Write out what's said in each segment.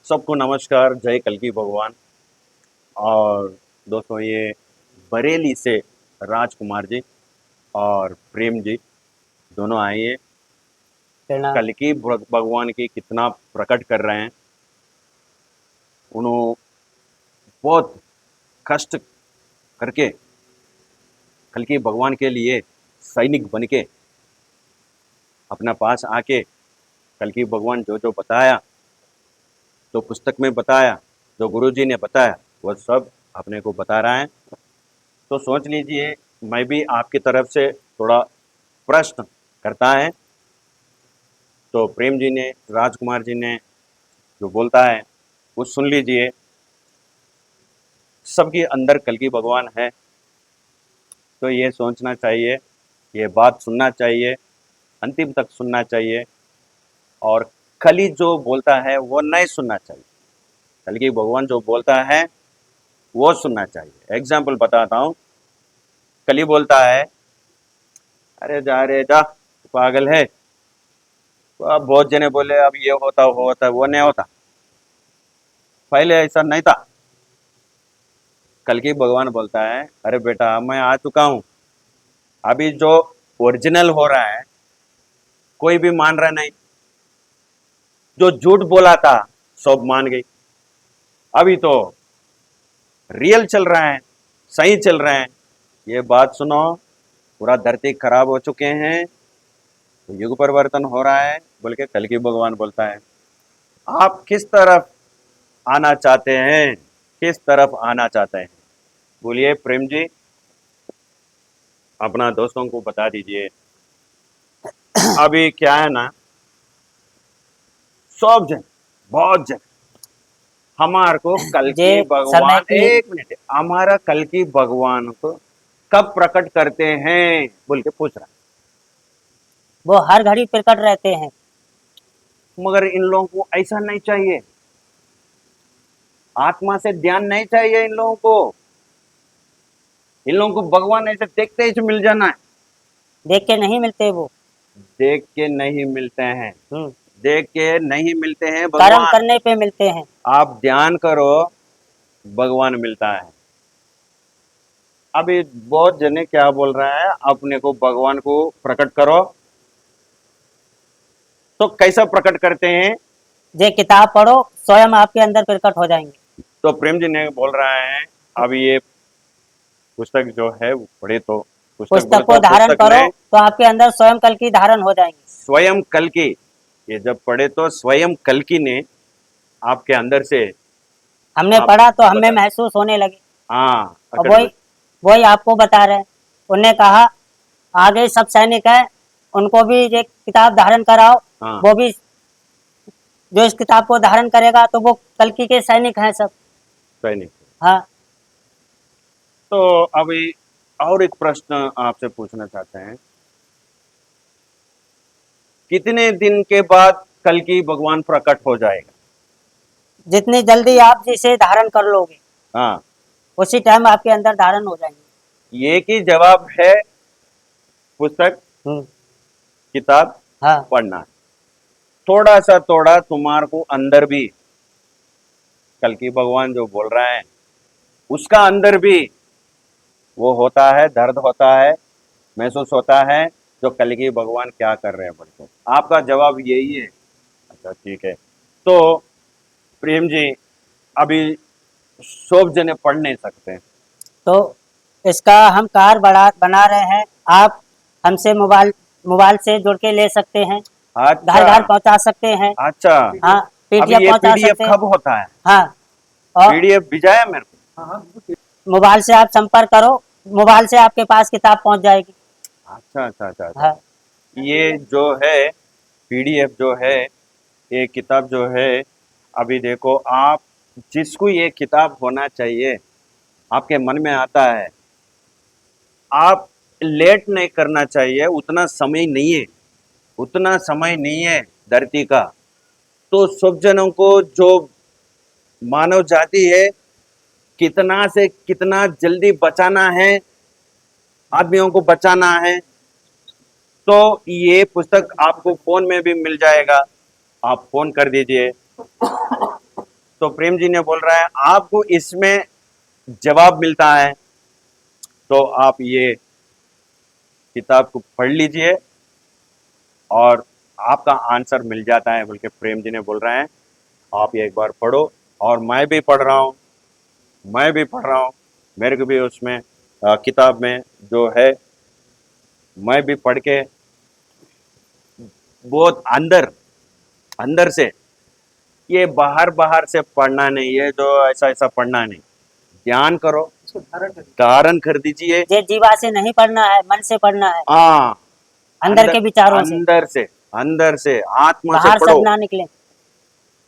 सबको नमस्कार, जय कल्कि भगवान। और दोस्तों, ये बरेली से राजकुमार जी और प्रेम जी दोनों आए हैं। प्रणाम। कल्कि भगवान की कितना प्रकट कर रहे हैं। उन्होंने बहुत कष्ट करके कल्कि भगवान के लिए सैनिक बन के अपना पास आके कल्कि भगवान जो जो बताया, जो पुस्तक में बताया, जो गुरुजी ने बताया, वह सब अपने को बता रहा है। तो सोच लीजिए, मैं भी आपकी तरफ से थोड़ा प्रश्न करता है। तो प्रेम जी ने, राजकुमार जी ने जो बोलता है वो सुन लीजिए। सबके अंदर कल्कि भगवान है, तो ये सोचना चाहिए, ये बात सुनना चाहिए, अंतिम तक सुनना चाहिए। और कली जो बोलता है वो नहीं सुनना चाहिए। कल्कि भगवान जो बोलता है वो सुनना चाहिए। एग्जाम्पल बताता हूँ। कली बोलता है, अरे जा रे जा, तू पागल है। तो अब बहुत जने बोले अब ये होता वो होता, वो नहीं होता, पहले ऐसा नहीं था। कल्कि भगवान बोलता है, अरे बेटा मैं आ चुका हूँ। अभी जो ओरिजिनल हो रहा है कोई भी मान रहा नहीं। जो झूठ बोला था सब मान गई। अभी तो रियल चल रहा है, सही चल रहा है। ये बात सुनो, पूरा धरती खराब हो चुके हैं, तो युग परिवर्तन हो रहा है बोल के कल्कि भगवान बोलता है। आप किस तरफ आना चाहते हैं, किस तरफ आना चाहते हैं? बोलिए प्रेम जी, अपना दोस्तों को बता दीजिए। अभी क्या है ना, सब जन, बहुत जन हमार को कल जे की समय भगवान, की एक मिनट, हमारा कल की भगवान को कब प्रकट करते हैं बोल के पूछ रहा वो हर घड़ी प्रकट रहते हैं। है। मगर इन लोगों को ऐसा नहीं चाहिए। आत्मा से ध्यान नहीं चाहिए इन लोगों को। इन लोगों को भगवान ऐसे देखते ही मिल जाना है। देख के नहीं मिलते वो। देख के नहीं मिलते हैं। हम्म। देख के नहीं मिलते हैं कर्म भगवान। करने पे मिलते हैं। आप ध्यान करो, भगवान मिलता है। अभी बहुत जने क्या बोल रहा है, अपने को भगवान को प्रकट करो। तो कैसा प्रकट करते हैं? जे किताब पढ़ो, स्वयं आपके अंदर प्रकट हो जाएंगे। तो प्रेम जी ने बोल रहा है, अब ये पुस्तक जो है वो पढ़े तो, पुस्तक बोले पुस्तक को तो धारण पुस्तक करो में तो आपके अंदर स्वयं कल की धारण हो जाएंगे। स्वयं कल्कि, ये जब पढ़े तो स्वयं कल्कि ने आपके अंदर से हमने आप पढ़ा तो हमें बता, महसूस होने लगे। हाँ और अकड़ वही वही आपको बता रहे हैं। उन्हें कहा आगे सब सैनिक है, उनको भी ये किताब धारण कराओ। हाँ वो भी जो इस किताब को धारण करेगा तो वो कल्कि के सैनिक हैं सब। सैनिक। हाँ। तो अभी और एक प्रश्न आपसे पूछना चाहते हैं। कितने दिन के बाद कल्कि भगवान प्रकट हो जाएगा? जितनी जल्दी आप जिसे धारण कर लोगे हाँ, उसी टाइम आपके अंदर धारण हो जाएंगे। ये की जवाब है पुस्तक, हम्म। किताब हाँ। पढ़ना। थोड़ा सा थोड़ा तुम्हारे को अंदर भी कल्कि भगवान जो बोल रहा है उसका अंदर भी वो होता है, दर्द होता है, महसूस होता है, जो कल्कि भगवान क्या कर रहे हैं बोलते। आपका जवाब यही है। अच्छा ठीक है। तो प्रेम जी, अभी सब जने पढ़ नहीं सकते। तो इसका हम कार्ड बना रहे हैं। आप हमसे मोबाइल मोबाइल से जुड़ के ले सकते हैं। अच्छा घर घर पहुंचा सकते हैं। अच्छा। हाँ। अभी पीडीएफ ये पहुंचा पीडीएफ सकते हैं। कब होता है? हाँ। और पीडीएफ भिजाया मेरे को। मोबाइल से आप संपर्क करो, मोबाइल से आपके पास किताब पहुंच जाएगी। अच्छा अच्छा अच्छा अच्छा। हाँ। ये जो है पीडीएफ जो है, ये किताब जो है, अभी देखो आप, जिसको ये किताब होना चाहिए आपके मन में आता है, आप लेट नहीं करना चाहिए। उतना समय नहीं है, उतना समय नहीं है धरती का। तो सब जनों को, जो मानव जाति है, कितना से कितना जल्दी बचाना है, आदमियों को बचाना है। तो ये पुस्तक आपको फोन में भी मिल जाएगा। आप फोन कर दीजिए, तो प्रेम जी ने बोल रहा है आपको इसमें जवाब मिलता है तो आप ये किताब को पढ़ लीजिए और आपका आंसर मिल जाता है, बल्कि प्रेम जी ने बोल रहे हैं आप ये एक बार पढ़ो। और मैं भी पढ़ रहा हूँ, मैं भी पढ़ रहा हूँ, मेरे को भी उसमें किताब में जो है मैं भी पढ़ के बहुत अंदर अंदर से, ये बाहर बाहर से पढ़ना नहीं, ये जो ऐसा ऐसा पढ़ना नहीं, ध्यान करो, इसको धारण करें। धारण कर दीजिए। ये जीवा से नहीं पढ़ना है, मन से पढ़ना है, हाँ, अंदर के विचारों से, अंदर से आत्मा से बाहर पढ़ो, सब ना निकले।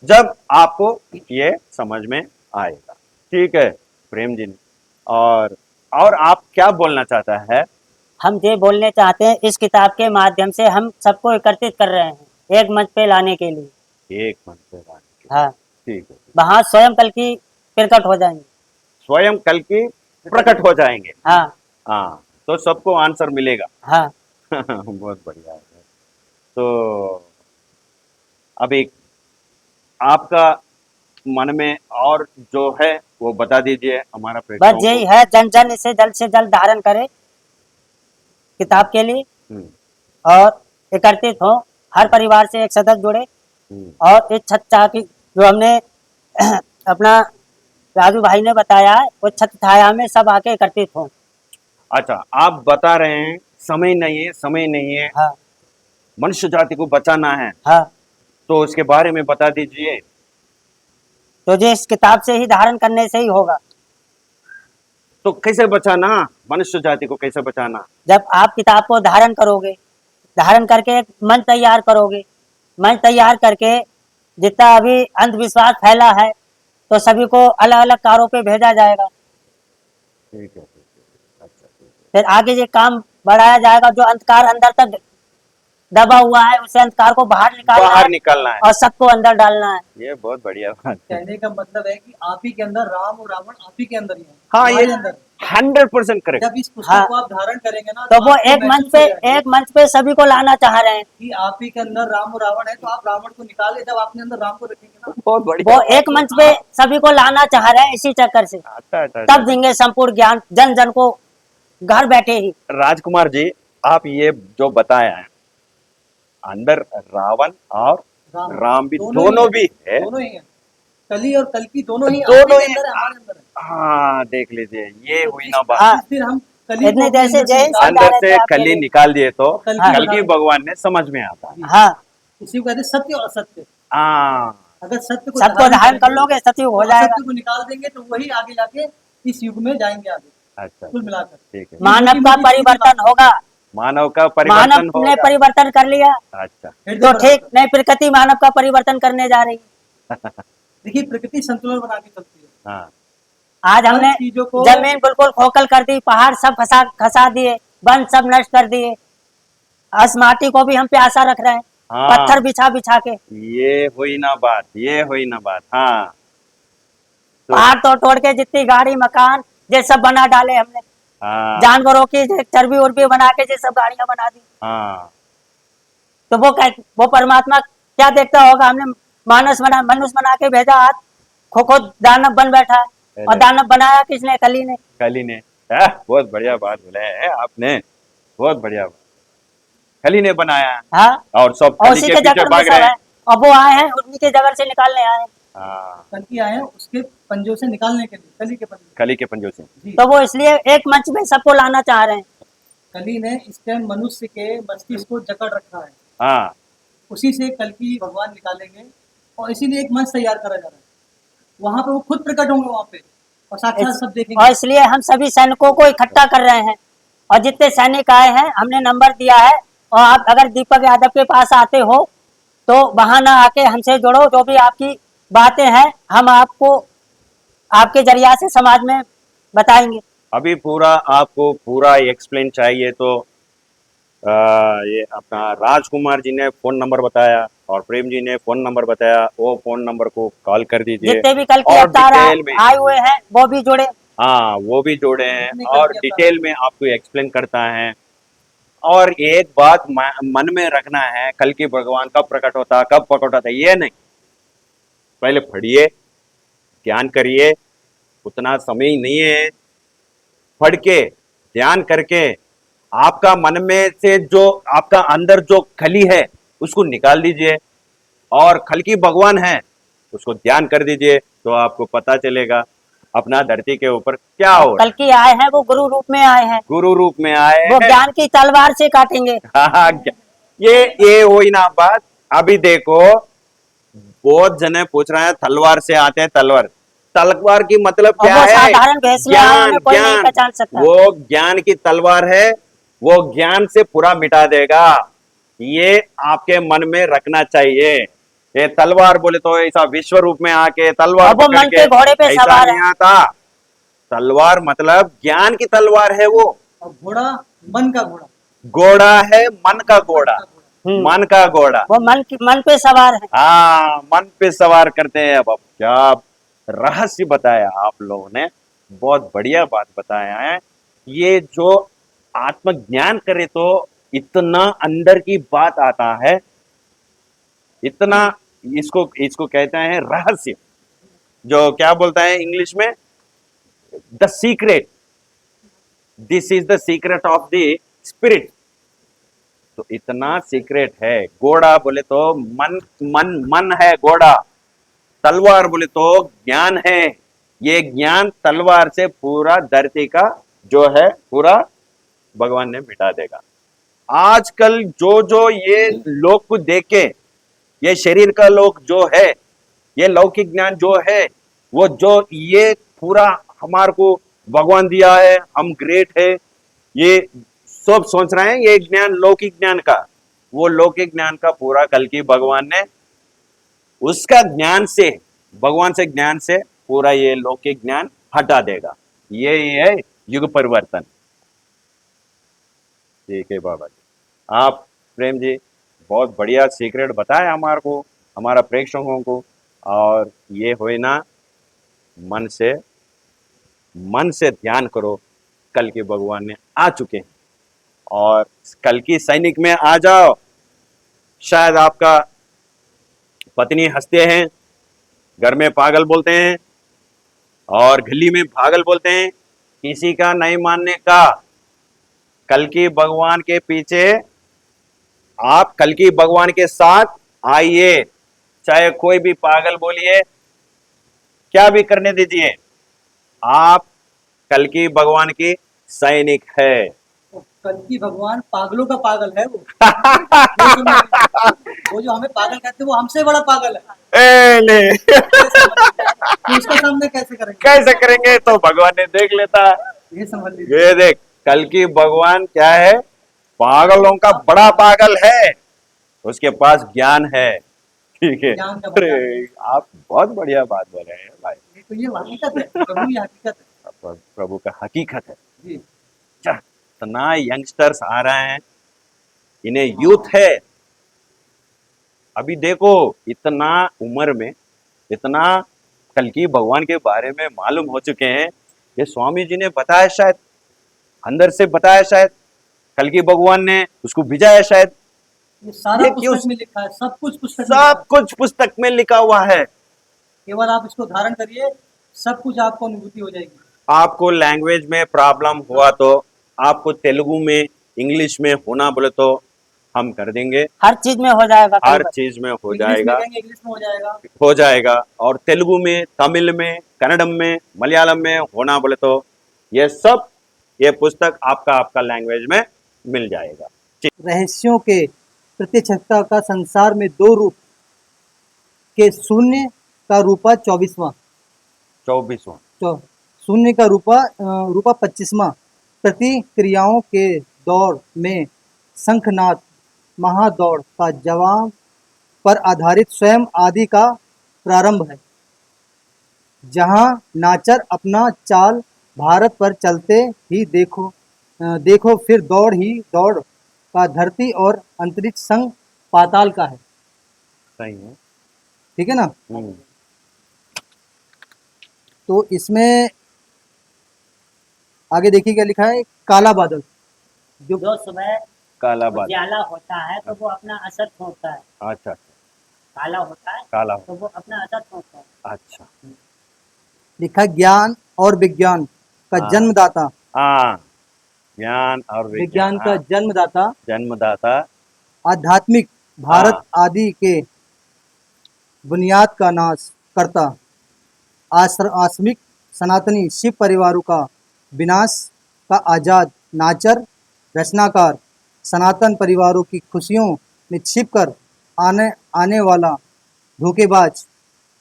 जब आपको ये समझ में आएगा। ठीक है प्रेम जी ने, और आप क्या बोलना चाहता है? हम ये बोलने चाहते हैं इस किताब के माध्यम से हम सबको एकत्रित कर रहे हैं एक मंच पे लाने के लिए। एक मन से लाने के हाँ, लिए। ठीक है, वहाँ स्वयं कल की प्रकट हो जाएंगे। स्वयं कल की प्रकट हो जाएंगे। हाँ हाँ, तो सबको आंसर मिलेगा। हाँ। बहुत बढ़िया है। तो अभी आपका मन में और जो है वो बता दीजिए हमारा बस प्रेक्षकों यही को। है, जन जन इसे जल्द से जल्द धारण करे किताब के लिए हम्म, और एकत्रित हो, हर परिवार से एक सदस्य जुड़े हम्म, और इस छत छाया की जो हमने अपना राजू भाई ने बताया है वो छत छाया में सब आके एकत्रित हो। अच्छा, आप बता रहे हैं समय नहीं है, समय नहीं है, हाँ मनुष्य जाति को बचाना है, हाँ। तो उसके बारे में बता दीजिए। तो जो इस किताब से ही धारण करने से ही होगा। तो कैसे बचाना, मनुष्य जाति को कैसे बचाना? जब आप किताब को धारण करोगे, धारण करके एक मन तैयार करोगे, मन तैयार करके जितना अभी अंधविश्वास फैला है तो सभी को अलग अलग कारों पे भेजा जाएगा। ठीक है, अच्छा, ठीक फिर आगे ये काम बढ़ाया जाएगा, जो अंधकार अंदर तक दबा हुआ है उसे अंधकार को बाहर है। निकालना बाहर है निकालना है, और सबको अंदर डालना है। ये बहुत बढ़िया बात है। कहने का मतलब है कि आप ही के अंदर राम और रावण आप ही के अंदर ही है। हाँ, ये हमारे अंदर 100% करेक्ट। जब इस पुस्तक हाँ। को आप धारण करेंगे ना तो वो आपको एक मंच महसूस पे हो जाएगा एक मंच पे सभी को लाना चाह रहे हैं। कि आप ही के अंदर राम और रावण है, तो आप रावण को निकाले, जब आपने अंदर राम को रखेंगे ना बहुत बढ़िया वो बात एक है। मंच पे सभी को लाना चाह रहे हैं इसी चक्कर से। अच्छा, अच्छा, तब अच्छा। देंगे संपूर्ण ज्ञान जन जन को घर बैठे ही। राजकुमार जी, आप ये जो बताया है, अंदर रावण और राम भी दोनों भी है। दोनों ही है, कली और कल्कि दोनों ही दोनों आप ही के ही अंदर है, हमारे अंदर है। हाँ, देख लीजिए, ये तो हुई जिस ना बात। हाँ। जिस दिन हम कली इतने को अपने देर से अंदर जय से हिंद निकाल बता अंदर रहे थे से आपके कली लिए। निकाल दिए तो कल हाँ। कल की भगवान ने समझ में आता है। हाँ, इसी को कहते हैं सत्य और असत्य। हाँ, अगर सत्य को सबको धारण कर करेंगे, लोगे सतयुग तो हो जाएगा। असत्य को निकाल देंगे तो वही आगे जाके इस युग में जाएंगे आगे अच्छा, कुल मिलाकर। ठीक है। मानव का मोटी-मोटी सीधी परिवर्तन बात। होगा, मानव का परिवर्तन मानव ने होगा। परिवर्तन कर लिया अच्छा, हृदय तो पर ठीक नहीं, प्रकृति मानव का परिवर्तन करने जा रही है। देखिए प्रकृति संतुलन बना के चलती है। हाँ, आज हर हमने चीजों को जमीन बिल्कुल खोखल कर दी, पहाड़ सब खसा दिए, वन सब नष्ट कर दिए, इस माटी को भी हम प्यासा रख रहे हैं हाँ, पत्थर बिछा बिछा के। ये हुई ना बात, ये हुई ना बात। हाँ, तो पहाड़ तोड़ तोड़ के जितनी गाड़ी मकान ये सब बना डाले हमने, हाँ, जानवरों की चर्बी उर्बी बना के ये सब गाड़ियां बना दी। हाँ, तो वो परमात्मा क्या देखता होगा? हमने मनुष्य बना के भेजा, आज खो दानव बन बैठा है। और दानव बनाया किसने? कली ने। कली ने। बहुत बढ़िया बात बोले हैं आपने, बहुत बढ़िया बात। कली ने बनाया हाँ, और सब और कली उसी के के पीछे जगह में भाग सब रहे है हैं। और वो आए हैं उन्हीं के जगह से निकालने आए हैं। हाँ, कल की आए हैं उसके पंजों से निकालने के लिए, कली के पंजों कली के पंजों से। जी। तो वो इसलिए एक मंच में सबको लाना चाह रहे हैं। कली ने इस टाइम मनुष्य के मस्तिष्क को जकड़ रखा है, हाँ, उसी से कल की भगवान निकालेंगे और इसीलिए एक मंच तैयार करा जा रहा है। वहां पे वो खुद प्रकट होंगे वहां पे और साक्षात सब और देखेंगे। इसलिए हम सभी सैनिकों को इकट्ठा कर रहे हैं और जितने सैनिक आए हैं हमने नंबर दिया है। और आप अगर दीपक यादव के पास आते हो तो वहां ना आके हमसे जुड़ो, जो भी आपकी बातें हैं हम आपको आपके जरिया से समाज में बताएंगे। अभी पूरा आपको पूरा एक्सप्लेन चाहिए तो ये अपना राजकुमार जी ने फोन नंबर बताया और प्रेम जी ने फोन नंबर बताया, वो फोन नंबर को कॉल कर दीजिए। जितने भी कल के और अवतार डिटेल में, आए हुए हैं वो भी जुड़े। हाँ, वो भी जोड़े हैं जितने कल और के डिटेल में आपको एक्सप्लेन करता है। और एक बात मन में रखना है, कल की भगवान कब प्रकट होता, कब प्रकट होता, ये नहीं, पहले पढ़िए, ध्यान करिए, उतना समय नहीं है। पढ़ के ध्यान करके आपका मन में से जो आपका अंदर जो खली है उसको निकाल दीजिए, और खल की भगवान है उसको ध्यान कर दीजिए, तो आपको पता चलेगा अपना धरती के ऊपर क्या हो रहा कल है। की आए हैं वो गुरु रूप में आए हैं, गुरु रूप में आए वो हैं। ज्ञान की तलवार से काटेंगे। हाँ, ये हुई ना बात। अभी देखो, बहुत जने पूछ रहे हैं तलवार से आते हैं, तलवार तलवार की मतलब और क्या वो है? साधारण भेष में आए, ज्ञान, उन्हें कोई नहीं ज्ञान। पहचान सकता। वो ज्ञान की तलवार है, वो ज्ञान से पूरा मिटा देगा। ये आपके मन में रखना चाहिए। ये तलवार बोले तो ऐसा विश्व रूप में आके तलवार और वो पकड़ मन के के घोड़े पे ऐसा सवार नहीं है। आता। तलवार मतलब ज्ञान की तलवार है वो। और घोड़ा मन का घोड़ा। घोड़ा है मन का घोड़ा, हम्म, मन का घोड़ा। वो मन पे सवार है। हाँ, मन पे सवार करते हैं। अब क्या रहस्य बताया आप लोगों ने, बहुत बढ़िया बात बताया है। ये जो आत्मज्ञान करे तो इतना अंदर की बात आता है, इतना, इसको इसको कहते हैं रहस्य। जो क्या बोलता है इंग्लिश में, the secret, this is the secret of the spirit. तो इतना सीक्रेट है। घोड़ा बोले तो मन, मन है घोड़ा। तलवार बोले तो ज्ञान है। ये ज्ञान तलवार से पूरा धरती का जो है पूरा भगवान ने मिटा देगा। आजकल जो जो ये लोग को देख के, ये शरीर का लोग जो है, ये लौकिक ज्ञान जो है, वो जो ये पूरा हमारे को भगवान दिया है, हम ग्रेट है, ये सब सोच रहे हैं ये ज्ञान लौकिक ज्ञान का। वो लौकिक ज्ञान का पूरा कल की भगवान ने उसका ज्ञान से, भगवान से ज्ञान से पूरा ये लौकिक ज्ञान हटा देगा। ये है युग परिवर्तन। ठीक है बाबा जी, आप प्रेम जी बहुत बढ़िया सीक्रेट बताया हमारे को, हमारा प्रेक्षकों को। और ये होए ना, मन से, मन से ध्यान करो, कल के भगवान ने आ चुके हैं। और कल की सैनिक में आ जाओ। शायद आपका पत्नी हंसते हैं, घर में पागल बोलते हैं, और गली में पागल बोलते हैं, किसी का नहीं मानने का। कल की भगवान के पीछे, आप कल की भगवान के साथ आइए, चाहे कोई भी पागल बोलिए, क्या भी करने दीजिए, आप कल की भगवान की सैनिक है। तो कल की भगवान पागलों का पागल है वो। ये समझ लीजिए। वो जो हमें पागल कहते हैं वो हमसे बड़ा पागल है। ए ले ये समझ लीजिए। तो उसका सामना कैसे करेंगे? कैसे करेंगे, तो भगवान ने देख लेता। ये समझ लीजिए। ये देख, कल की भगवान क्या है, पागलों का बड़ा पागल है, उसके पास ज्ञान है। ठीक है। ज्ञान का अरे, भंडार। आप बहुत बढ़िया बात बोल रहे हैं भाई। ये तो ये हकीकत है, प्रभु ये हकीकत है। प्रभु का हकीकत है। जी। इतना यंगस्टर्स आ रहे हैं, इन्हें यूथ है। अभी देखो, इतना उम्र में इतना कल की भगवान के बारे में मालूम हो चुके हैं। ये स्वामी जी ने बताया, शायद अंदर से बताया, शायद कल की भगवान ने उसको भिजाया, शायद ये सारा ये क्यों- पुस्तक में लिखा है, सब कुछ पुस्तक में लिखा सब कुछ पुस्तक में लिखा हुआ है। है। केवल आप इसको धारण करिए, सब कुछ आपको अनुभूति हो जाएगी। आपको लैंग्वेज में प्रॉब्लम हुआ तो आपको तेलुगु में, इंग्लिश में होना बोले तो हम कर देंगे। हर चीज में हो जाएगा। हर चीज में हो इंग्लिश में जाएगा, कहेंगे, इंग्लिश में हो जाएगा। हो जाएगा। और तेलुगु में, तमिल में, कन्नड़म में, मलयालम में होना बोले तो ये सब, ये पुस्तक आपका आपका लैंग्वेज में मिल जाएगा। रहस्यों के प्रत्यक्षता का संसार में दो रूप के शून्य का रूपा 24वां, 24वां, शून्य का रूपा 25वां, प्रतिक्रियाओं के दौर में शंखनाद महादौड़ का जवाब पर आधारित स्वयं आदि का प्रारंभ है, जहां नाचर अपना चाल भारत पर चलते ही देखो फिर दौड़ ही दौड़ का धरती और अंतरिक्ष संग पाताल का है। सही है। ठीक है ना? हम्म, तो इसमें आगे देखिए क्या लिखा है। काला बादल जो जो सुबह काला बादल। उजाला होता है तो वो अपना असर छोड़ता है, अच्छा, काला होता है काला, तो वो अपना असर छोड़ता है। अच्छा। लिखा ज्ञान और विज्ञान का हाँ। जन्मदाता, हाँ, ज्ञान और विज्ञान का हाँ, जन्मदाता, जन्मदाता। आध्यात्मिक भारत हाँ, आदि के बुनियाद का नाश करता, आश्रमिक सनातनी शिव परिवारों का विनाश का आजाद नाचर, रचनाकार सनातन परिवारों की खुशियों में छिपकर आने आने वाला धोखेबाज,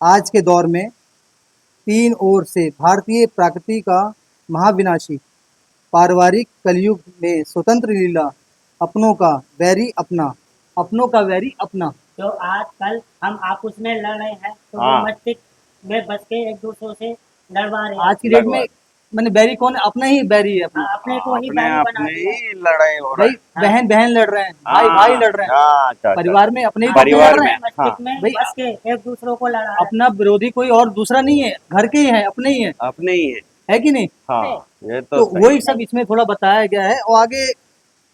आज के दौर में तीन ओर से भारतीय प्रकृति का महाविनाशी, पारिवारिक कलयुग में स्वतंत्र लीला, अपनों का वैरी अपना, अपनों का वैरी अपना। जो आजकल हम आपस में लड़ रहे हैं तो वो हाँ। मस्तिष्क में बस के एक दूसरे से लड़वा रहे हैं। आज की डेट लगवा में मैंने बैरी कौन है? अपना ही बैरी है अपना। हाँ, अपने को ही अपने बैरी बना अपने दिया है। ही लड़ाई हो रहा भाई है। बहन बहन लड़ रहे हैं, भाई हाँ, भाई लड़ रहे हैं, हाँ, अच्छा, अच्छा। परिवार में अपने ही हाँ, तो अपने परिवार लड़ रहे में, हैं। मस्तिष्क में भाई बस के एक दूसरों को लड़ा रहे हैं। अपना विरोधी कोई और दूसरा नहीं है, घर के ही है, अपने ही अपने ही है। है कि नहीं? हाँ, ये तो तो सही वही है। सब इसमें थोड़ा बताया गया है और आगे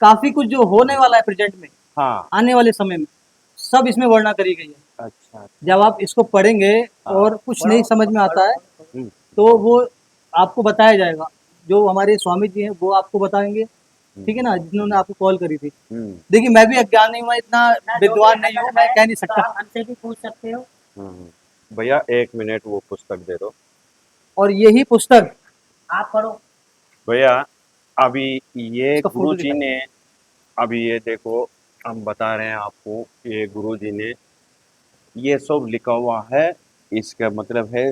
काफी कुछ जो होने वाला है प्रेजेंट में, हाँ, आने वाले समय में, सब इसमें वर्णना करी गई है। अच्छा। जब आप इसको पढ़ेंगे और कुछ नहीं समझ में आता है हम्म, तो वो आपको बताया जाएगा, जो हमारे स्वामी जी हैं वो आपको बताएंगे, ठीक है ना, जिन्होंने आपको कॉल करी थी। हम्म, देखिए मैं भी अज्ञान नहीं हूँ, मैं इतना ना, जो भी विद्वान नहीं हूँ, अगर मैं है, कह नहीं तो सकता। आप हमसे भी पूछ सकते हो। भैया 1 मिनट वो पुस्तक दे दो। और यही पुस्तक आप पढ़ो। भैया अभी ये इसका फोटो गुरुजी दिखाइए। ने, अभी ये देखो, हम बता रहे हैं आपको, ये गुरुजी ने ये सब लिखा हुआ है। इसका मतलब है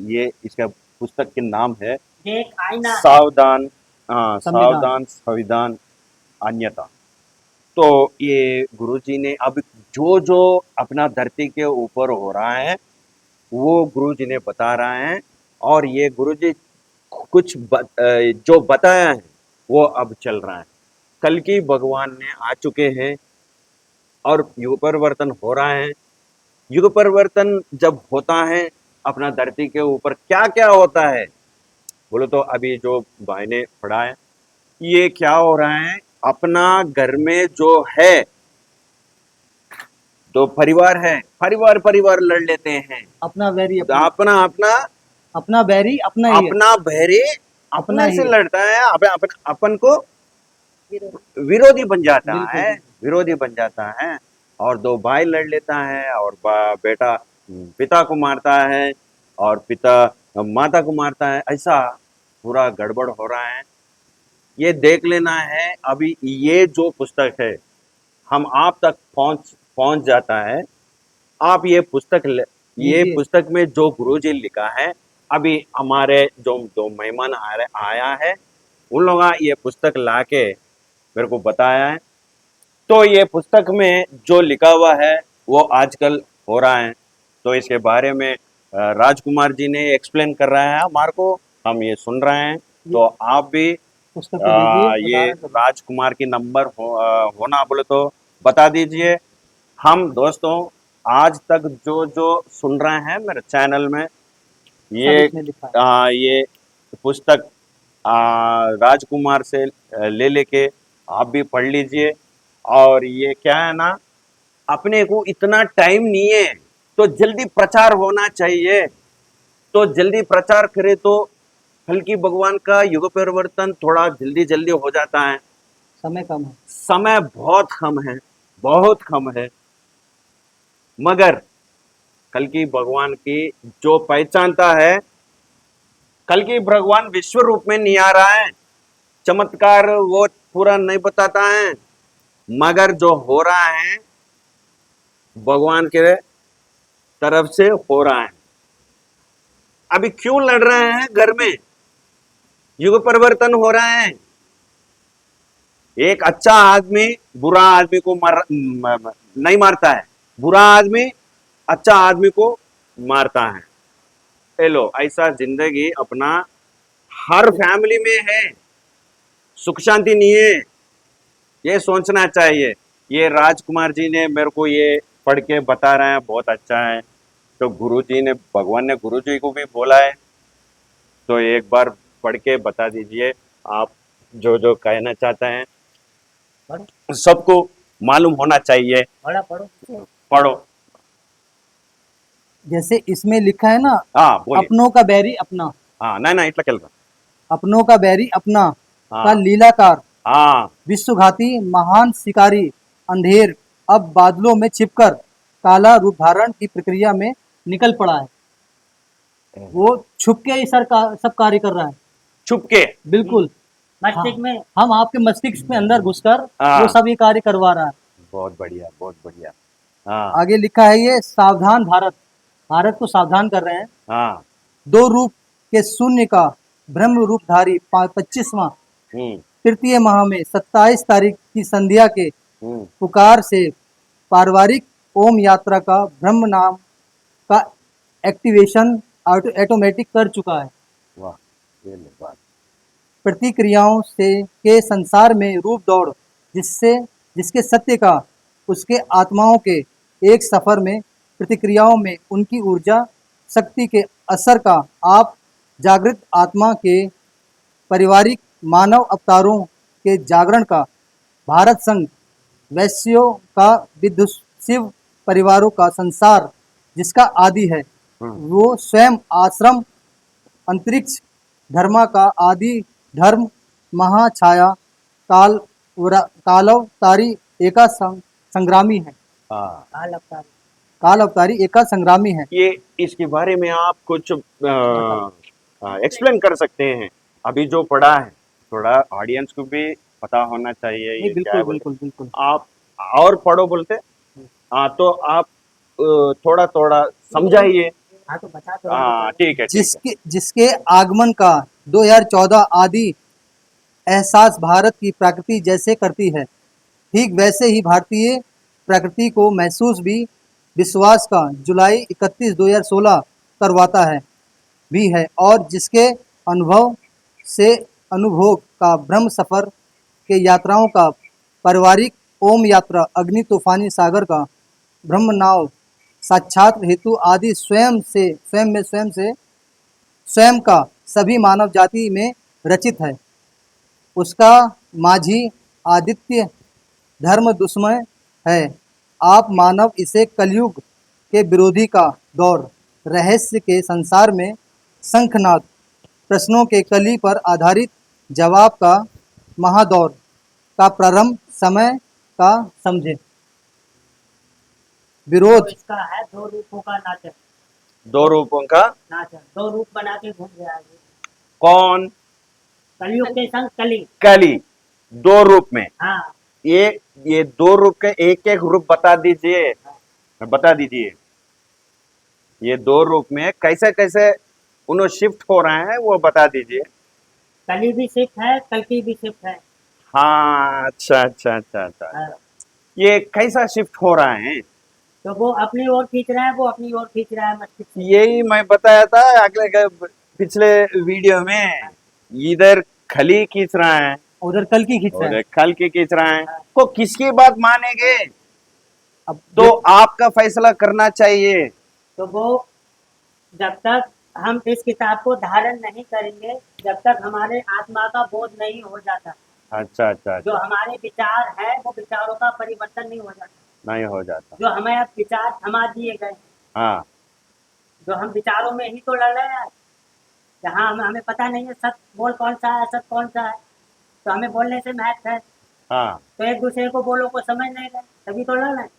ये इसका पुस्तक के नाम है ये एक आईना है। सावधान। हाँ, संविधान। सावधान संविधान अन्यथा। तो ये गुरुजी ने अब जो जो अपना धरती के ऊपर हो रहा है वो गुरुजी ने बता रहा है। और ये गुरुजी कुछ जो बताया है वो अब चल रहा है। कल की भगवान ने आ चुके हैं और युग परिवर्तन हो रहा है। युग परिवर्तन जब होता है अपना धरती के ऊपर क्या क्या होता है बोलो तो अभी जो भाई ने पढ़ा है ये क्या हो रहा है। अपना घर में जो है तो परिवार है, परिवार परिवार लड़ लेते हैं। अपना वैरी अपना, अपना अपना अपना बैरी अपना ही है, अपना भैरी अपना अपने ही से है। लड़ता है। अपन को विरोधी बन जाता बिल्कुल है, बिल्कुल। विरोधी बन जाता है। और दो भाई लड़ लेता है और बेटा पिता को मारता है और पिता माता को मारता है। ऐसा पूरा गड़बड़ हो रहा है। ये देख लेना है। अभी ये जो पुस्तक है हम आप तक पहुंच पहुंच जाता है। आप ये पुस्तक ये लीजिए। पुस्तक में जो गुरुजी लिखा है, अभी हमारे जो दो मेहमान आया है उन लोगों ये पुस्तक लाके मेरे को बताया है। तो ये पुस्तक में जो लिखा हुआ है वो आजकल हो रहा है। तो इसके बारे में राजकुमार जी ने एक्सप्लेन कर रहा है हमारे को, हम ये सुन रहे हैं। तो आप भी पुस्तक को लीजिए, बता ये रहे हैं सब। राजकुमार की नंबर होना बोले तो बता दीजिए। हम दोस्तों आज तक जो जो सुन रहे हैं मेरे चैनल में सब ये इसमें लिखा है। ये पुस्तक राजकुमार से ले लेके आप भी पढ़ लीजिए। और ये क्या है ना, अपने को इतना टाइम नहीं है तो जल्दी प्रचार होना चाहिए। तो जल्दी प्रचार करे तो हल्की भगवान का युग परिवर्तन थोड़ा जल्दी जल्दी हो जाता है। समय कम है। समय बहुत कम है, बहुत कम है। मगर कल की भगवान की जो पहचानता है, कल की भगवान विश्व रूप में नहीं आ रहा है, चमत्कार वो पूरा नहीं बताता है। मगर जो हो रहा है भगवान के तरफ से हो रहा है। अभी क्यों लड़ रहे हैं घर में, युग परिवर्तन हो रहा है। एक अच्छा आदमी बुरा आदमी को नहीं मारता है, बुरा आदमी अच्छा आदमी को मारता है। ये लो ऐसा जिंदगी अपना हर फैमिली में है। सुख शांति नहीं है, ये सोचना चाहिए। ये राजकुमार जी ने मेरे को ये पढ़ के बता रहे हैं, बहुत अच्छा है। तो गुरु जी ने, भगवान ने गुरु जी को भी बोला है। तो एक बार पढ़ के बता दीजिए आप, जो जो कहना चाहते हैं पढ़ो सबको मालूम होना चाहिए। पढ़ो पढ़ो। पढ़ो। जैसे इसमें लिखा है ना, बोलिए। अपनों का बैरी अपना, नहीं नहीं इट्ला केल्रा। अपनों का बैरी अपना हाँ। का लीलाकार हाँ विश्वघाती महान शिकारी अंधेर अब बादलों में छिपकर काला रूप धारण की प्रक्रिया में निकल पड़ा है। वो छुप के ही सब कार्य कर रहा है। छुप के। बिल्कुल। मस्तिष्क में हम आपके मस्तिष्क में अंदर घुसकर हाँ। वो सब ये कार्य करवा रहा है। बहुत बढ़िया बहुत बढ़िया। हाँ आगे लिखा है ये सावधान भारत, भारत को सावधान कर रहे हैं। हाँ। दो रूप के शून्य का ब्रह्म रूपधारी 25वां हम्म तृतीय माह में 27 तारीख की संध्या के हम्म पुकार से पारिवारिक ओम यात्रा का ब्रह्म नाम का एक्टिवेशन ऑटोमेटिक कर चुका है। वाह ये ले बात। प्रतिक्रियाओं से के संसार में रूप दौड़ जिसके सत्य का उसके आत्माओं के एक सफर में प्रतिक्रियाओं में उनकी ऊर्जा शक्ति के असर का आप जागृत आत्मा के पारिवारिक मानव अवतारों के जागरण का भारत संघ वैश्यों का विदुषिव परिवारों का संसार जिसका आदि है, वो स्वयं आश्रम अंतरिक्ष धर्मा का आदि धर्म महाछाया कालावतारी एका संग्रामी है। हाँ काल अवतार। काल अवतारी एका संग्रामी है। ये इसके बारे में आप कुछ एक्सप्लेन कर सकते हैं? अभी जो पढ़ा है थोड़ा ऑडियंस को भी पता होना चाहिए नहीं, ये क्या बिल्कुल है बोलते। बिल्कुल बिल्कुल। आप और पढ़ो बोलते। हाँ तो आप थोड़ा थोड़ा समझाइए। हाँ तो बता तो हाँ ठीक है ठीक है। जिसके आगमन का 2014 आदि एहसास भारत की प्रकृति जैसे करती है, ठीक वैसे ही भारतीय प्रकृति को महसूस भी विश्वास का जुलाई 31 2016 करवाता है भी है, और जिसके अनुभव से अनुभोग का ब्रह्म सफर के यात्राओं का पारिवारिक ओम यात्रा अग्नि तूफानी सागर का ब्रह्म नाव साक्षात हेतु आदि स्वयं का सभी मानव जाति में रचित है। उसका माझी आदित्य धर्म दुश्मन है। आप मानव इसे कलयुग के विरोधी का दौर रहस्य के संसार में शंखनाद प्रश्नों के कली पर आधारित जवाब का महादौर का प्रारंभ समय का समझे। विरोध तो इसका है दो रूपों का नाचन। दो रूपों का नाचन दो रूप बना के घूम गया है। कौन? कलयुग के संग कली। कली दो रूप में। हाँ ये दो रूप के एक एक रूप बता दीजिए। ये दो रूप में कैसे कैसे उन्हें शिफ्ट हो रहे हैं वो बता दीजिए। कली भी शिफ्ट है, कल्कि भी शिफ्ट है। हाँ अच्छा अच्छा अच्छा अच्छा। हाँ, ये कैसा शिफ्ट हो रहा है? तो वो अपनी ओर खींच रहा है, वो अपनी ओर खींच रहा है मस्तिष्क से। यही मैं बताया था पिछले वीडियो में। इधर खली खींच रहा है उधर कल की खींच रहा और है। खल की खींच रहा है। को किसकी बात मानेंगे? अब तो आपका फैसला करना चाहिए। तो वो जब तक हम इस किताब को धारण नहीं करेंगे, जब तक हमारे आत्मा का बोध नहीं हो जाता, अच्छा अच्छा जो अच्छा। हमारे विचार है वो विचारों का परिवर्तन नहीं हो जाता। नहीं हो जाता। जो हमें अब विचार थमा दिए गए, हाँ जो हम विचारों में ही तो लड़ रहे हैं। जहाँ हमें पता नहीं है सत्य बोल कौन सा है, असत कौन सा है, तो हमें बोलने से महत्व है। हाँ तो एक दूसरे को बोलो को समझ नहीं रहे, तभी तो लड़ रहे हैं।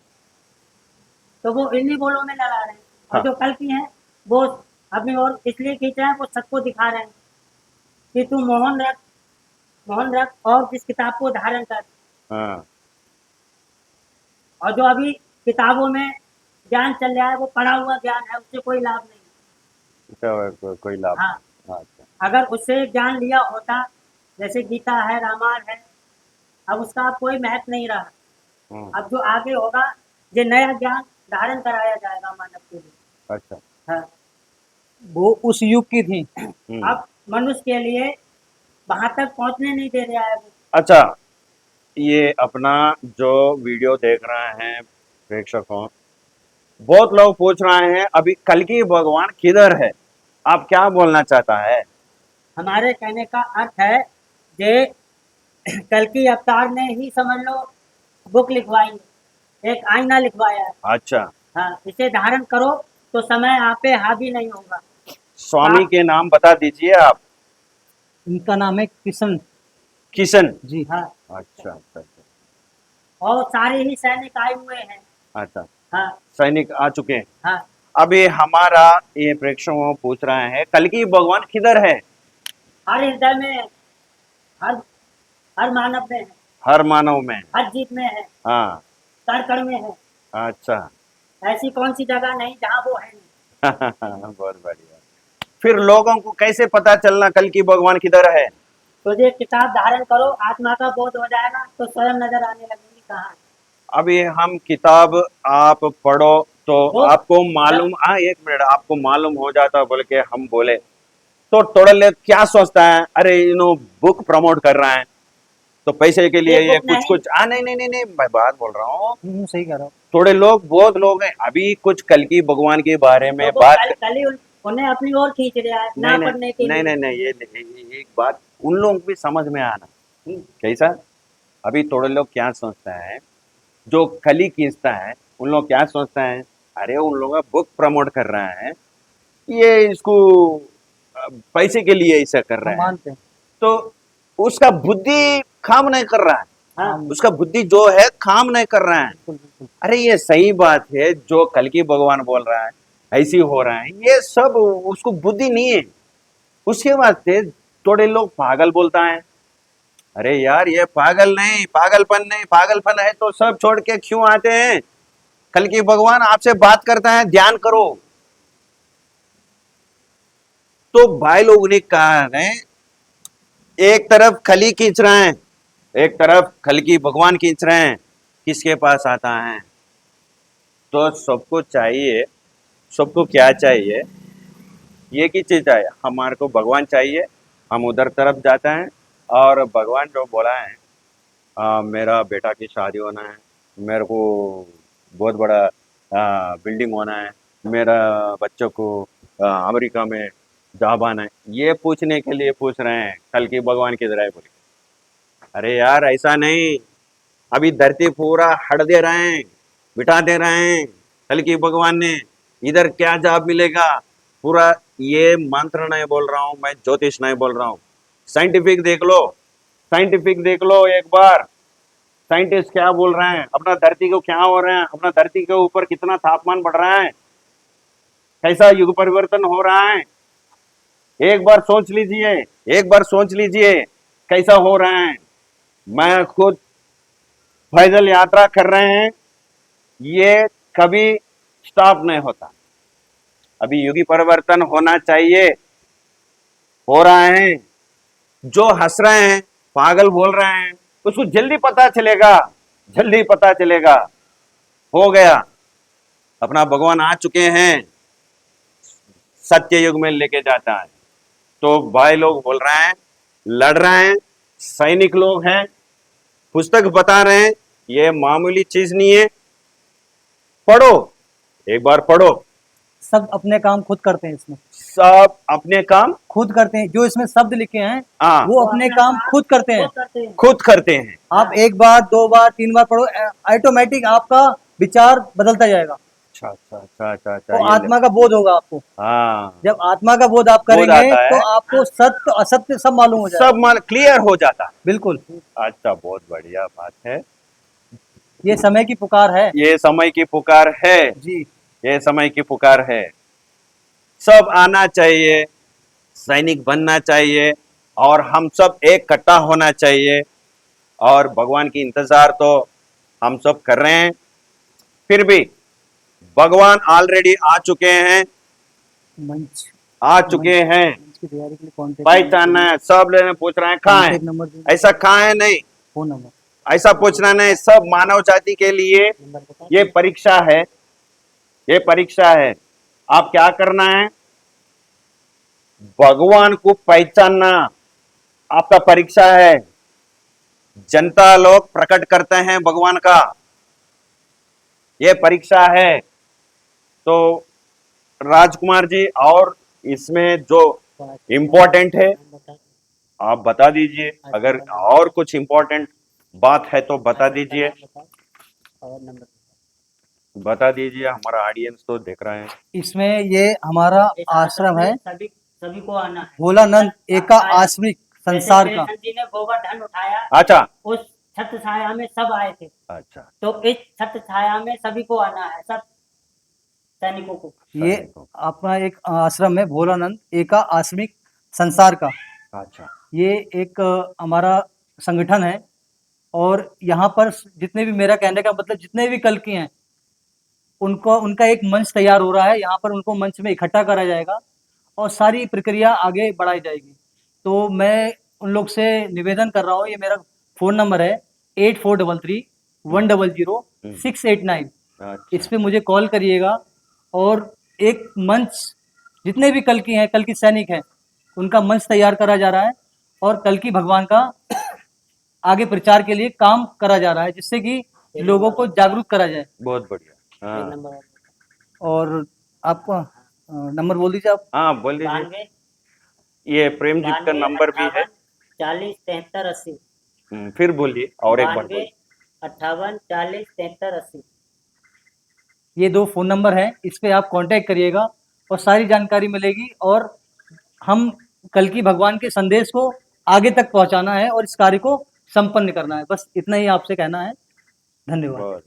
तो वो इन्हीं बोलों में लड़ा रहे हैं। और हाँ। जो कल की है वो अपनी ओर इसलिए खींच रहे हैं, वो सबको दिखा रहे हैं कि तू मोहन रख और इस किताब को धारण कर। हाँ और जो अभी किताबों में ज्ञान चल रहा है वो पढ़ा हुआ ज्ञान है, उससे कोई लाभ नहीं। कोई लाभ। हाँ, अच्छा अगर उससे ज्ञान लिया होता, जैसे गीता है, रामायण है, अब उसका अब कोई महत्व नहीं रहा। अब जो आगे होगा ये नया ज्ञान धारण कराया जाएगा मानव के लिए। अच्छा। हाँ, वो उस युग की थी। अब मनुष्य के लिए वहां तक पहुंचने नहीं दे रहा है वो। अच्छा ये अपना जो वीडियो देख रहे हैं प्रेक्षकों, बहुत लोग पूछ रहे हैं अभी कल की भगवान किधर है? आप क्या बोलना चाहता है? हमारे कहने का अर्थ है जे कल की अवतार ने ही समझ लो बुक लिखवाई है, एक आईना लिखवाया है। अच्छा हाँ, इसे धारण करो तो समय आप पे हावी नहीं होगा। स्वामी के नाम बता दीजिए आप। इनका नाम है किशन किशन। जी। हाँ, अच्छा अच्छा अच्छा। और सारे ही सैनिक आए हुए हैं। अच्छा, हाँ सैनिक आ चुके हैं। हाँ, अभी हमारा ये प्रेक्षकों पूछ रहा है कल की भगवान किधर है? हर हृदय में, हर हर मानव में है, हर मानव में। हर जीव में है, हाँ। कण कण में है। अच्छा। ऐसी कौन सी जगह नहीं जहाँ वो है नहीं। बहुत बढ़िया। फिर लोगों को कैसे पता चलना कल की भगवान किधर है? तो ये किताब धारण करो, आत्मा का बोध हो जाएगा तो स्वयं नजर आने लगेगी कहाँ है। अभी हम किताब आप पढ़ो तो वो आपको मालूम, हाँ एक मिनट, आपको मालूम हो जाता बोल के हम बोले तो थोड़ा ले क्या सोचता है, अरे बुक प्रमोट कर रहा है तो पैसे के लिए ये ये बुक कुछ नहीं, कुछ नहीं नहीं नहीं नहीं, मैं बात बोल रहा हूँ। सही कह रहा हूँ। थोड़े लोग, बहुत लोग हैं अभी कुछ कल की भगवान के बारे में तो वो बात। कल ही उन्हें अपनी ओर खींच रहा है ना नहीं नहीं पढ़ने के नहीं लिए। नहीं नहीं, ये एक बात उन लोगों को भी समझ में आना। कैसा? अभी थोड़े लोग क्या सोचता है, जो कली खींचता है उन लोग क्या सोचता है, अरे उन लोगों का बुक प्रमोट कर रहा है, ये इसको पैसे के लिए ऐसा कर हम रहे हैं। मानते हैं। तो उसका बुद्धि काम नहीं कर रहा है, हाँ, उसका बुद्धि जो है काम नहीं कर रहा है। बिल्कुल बिल्कुल। अरे ये सही बात है जो कल की भगवान बोल रहा है, ऐसी हो रहा है, ये सब उसको बुद्धि नहीं है। उसके वास्ते थोड़े लोग पागल बोलता है। अरे यार ये पागल नहीं, पागलपन नहीं, पागलपन है तो सब छोड़ के क्यों आते हैं? कल की भगवान आपसे बात करता है, ध्यान करो। तो भाई लोग ने कहा है, एक तरफ खली खींच रहे हैं, एक तरफ खल की भगवान खींच रहे हैं, किसके पास आता है? तो सबको चाहिए, सबको क्या चाहिए? ये की चीज चाहिए, हमारे को भगवान चाहिए। हम उधर तरफ जाते हैं और भगवान जो बोला है, मेरा बेटा की शादी होना है, मेरे को बहुत बड़ा बिल्डिंग होना है, मेरा बच्चों को अमेरिका में जॉब आना है, ये पूछने के लिए पूछ रहे हैं कल की भगवान किधर है बोल के। अरे यार ऐसा नहीं, अभी धरती पूरा हट दे रहे हैं, मिटा दे रहे हैं कल की भगवान ने, इधर क्या जॉब मिलेगा पूरा। ये मंत्र नहीं बोल रहा हूं मैं, ज्योतिष नहीं बोल रहा हूं, साइंटिफिक देख लो, साइंटिफिक देख लो एक बार। साइंटिस्ट क्या बोल रहे हैं, अपना धरती को क्या हो रहे हैं, अपना धरती के ऊपर कितना तापमान बढ़ रहा है, कैसा युग परिवर्तन हो रहा है, एक बार सोच लीजिए, एक बार सोच लीजिए कैसा हो रहा है। मैं खुद पैदल यात्रा कर रहे हैं, ये कभी स्टॉप नहीं होता। अभी युगी परिवर्तन होना चाहिए, हो रहा है। जो हंस रहे हैं, पागल बोल रहे हैं, उसको जल्दी पता चलेगा, जल्दी पता चलेगा। हो गया, अपना भगवान आ चुके हैं, सत्य युग में लेके जाता है। तो भाई लोग बोल रहे हैं, लड़ रहे हैं, सैनिक लोग हैं, पुस्तक बता रहे हैं, ये मामूली चीज नहीं है। पढ़ो, एक बार पढ़ो। सब अपने काम खुद करते हैं इसमें, सब अपने काम खुद करते हैं। जो इसमें शब्द लिखे हैं हाँ वो अपने काम खुद करते हैं। वो करते हैं। खुद करते हैं। आप एक बार, दो बार, तीन बार पढ़ो, ऑटोमेटिक आपका विचार बदलता जाएगा। अच्छा अच्छा अच्छा अच्छा अच्छा, तो ये ले। आत्मा का बोध होगा आपको। हाँ, जब आत्मा का बोध आप बोध करेंगे आता है। तो आपको सत्य असत्य सब मालूम हो जाएगा। सब मान क्लियर हो जाता है। बिल्कुल। अच्छा, बहुत बढ़िया बात है। ये समय की पुकार है ये समय की पुकार है, जी। ये समय की पुकार है। सब आना चाहिए, सैनिक बनना चाहिए, और हम सब एक इकट्ठा होना चाहिए। और भगवान की इंतजार तो हम सब कर रहे हैं, फिर भी भगवान ऑलरेडी आ चुके हैं, मंच आ चुके हैं। मंच की तैयारी के लिए पहचानना है, सब लेने पूछ रहे हैं कहाँ है, कॉन्टेक्ट नंबर, ऐसा कहाँ है नहीं, फोन नंबर, ऐसा पूछना नहीं। सब मानव जाति के लिए ये परीक्षा है, ये परीक्षा है। आप क्या करना है, भगवान को पहचानना आपका परीक्षा है। जनता लोग प्रकट करते हैं भगवान का, ये परीक्षा है। तो राजकुमार जी, और इसमें जो इम्पोर्टेंट है आप बता दीजिए, अगर और कुछ इम्पोर्टेंट बात है तो बता दीजिए। बता दीजिए, हमारा ऑडियंस तो देख रहा है। इसमें ये हमारा इस आश्रम है, में सभी सभी को आना है। भोलानंद एका आया। आश्रमिक जैसे संसार का। कृष्ण जी ने गोवर्धन उठाया, अच्छा उस छत्र छाया में सब आए थे, अच्छा। तो इस छत्र छाया में सभी को आना है, सब सैनिकों को। ये अपना एक आश्रम है, भोलानंद एका आश्रमिक संसार का। अच्छा ये एक हमारा संगठन है, और यहाँ पर जितने भी, मेरा कहने का मतलब जितने भी कल्कि हैं, उनको उनका एक मंच तैयार हो रहा है। यहाँ पर उनको मंच में इकट्ठा करा जाएगा और सारी प्रक्रिया आगे बढ़ाई जाएगी। तो मैं उन लोग से निवेदन कर रहा हूँ, ये मेरा फ़ोन नंबर है 8433-100-689। अच्छा। इस पे मुझे कॉल करिएगा, और एक मंच, जितने भी कल्कि हैं, कल्कि सैनिक हैं, उनका मंच तैयार करा जा रहा है, और कल्कि भगवान का आगे प्रचार के लिए काम करा जा रहा है, जिससे कि लोगों को जागरूक करा जाए। बहुत बढ़िया। एक हाँ नंबर और आपका नंबर बोल दीजिए आप। हाँ बोल दीजिए। 92 ये प्रेमजीत का 92 नंबर भी है। 58 40 73 80। फिर बोलिए, और एक बार 92 बोलिए। 58 40 73 80। ये 2 फ़ोन नंबर हैं, इस पे आप कांटेक्ट करिएगा और सारी जानकारी मिलेगी, और हम कल्कि भगवान के संदेश को आगे तक पहुंचाना है और इस कार्य को संपन्न करना है। बस इतना ही आपसे कहना है। धन्यवाद। बहुत